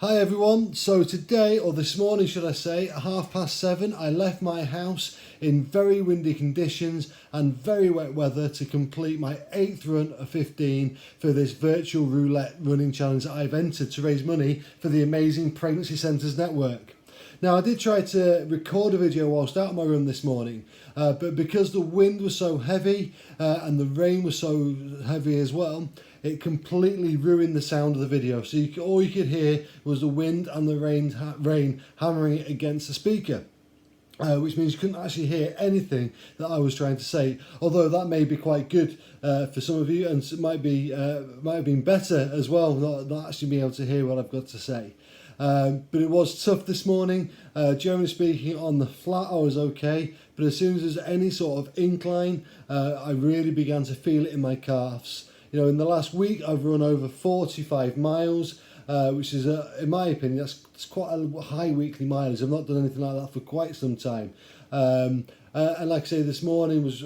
Hi everyone, so today, or this morning should I say, at 7:30 I left my house in very windy conditions and very wet weather to complete my 8th run of 15 for this virtual roulette running challenge that I've entered to raise money for the amazing Pregnancy Centres Network. Now I did try to record a video whilst out on my run this morning, but because the wind was so heavy and the rain was so heavy as well, it completely ruined the sound of the video. So all you could hear was the wind and the rain hammering it against the speaker. Which means you couldn't actually hear anything that I was trying to say. Although that may be quite good for some of you, and it might have been better as well, not actually being able to hear what I've got to say. But it was tough this morning. Generally speaking, on the flat I was okay, but as soon as there's any sort of incline, I really began to feel it in my calves. You know, in the last week I've run over 45 miles. Which is, in my opinion, that's quite a high weekly mileage. I've not done anything like that for quite some time. And like I say, this morning was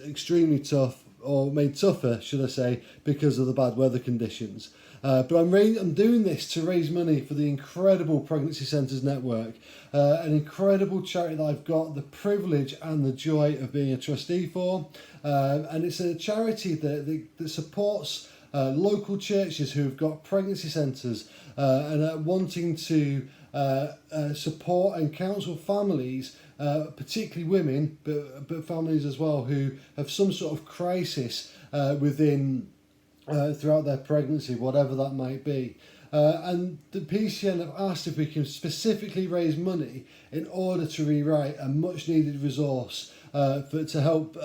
extremely tough, or made tougher, should I say, because of the bad weather conditions. But I'm doing this to raise money for the incredible Pregnancy Centres Network, an incredible charity that I've got the privilege and the joy of being a trustee for. And it's a charity that supports local churches who have got pregnancy centres and are wanting to support and counsel families, particularly women, but families as well, who have some sort of crisis within throughout their pregnancy, whatever that might be. And the PCN have asked if we can specifically raise money in order to rewrite a much needed resource to help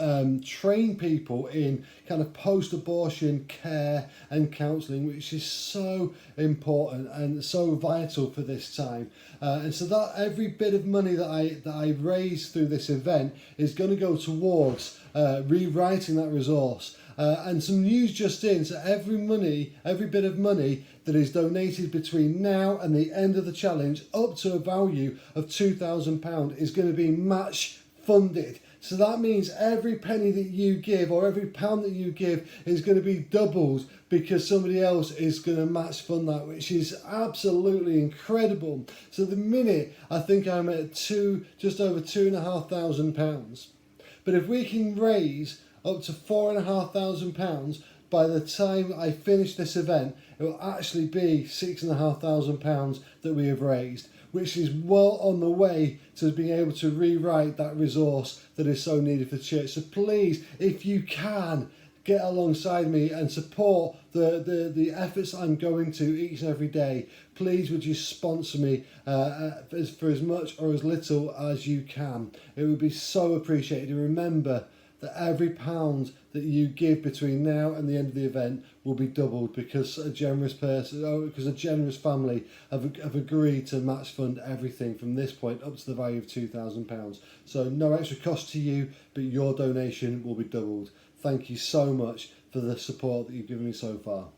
train people in kind of post-abortion care and counselling, which is so important and so vital for this time. And so that every bit of money that I raise through this event is going to go towards rewriting that resource. And some news just in, so every bit of money that is donated between now and the end of the challenge, up to a value of £2,000, is going to be match funded. So that means every penny that you give, or every pound that you give, is going to be doubled because somebody else is going to match fund that, which is absolutely incredible. So at the minute, I think I'm at just over £2,500. But if we can raise up to £4,500 by the time I finish this event, it will actually be £6,500 that we have raised, which is well on the way to being able to rewrite that resource that is so needed for church. So please, if you can, get alongside me and support the efforts I'm going to each and every day. Please would you sponsor me for as much or as little as you can. It would be so appreciated. And remember that every pound that you give between now and the end of the event will be doubled because a generous family have agreed to match fund everything from this point up to the value of £2,000. So no extra cost to you, but your donation will be doubled. Thank you so much for the support that you've given me so far.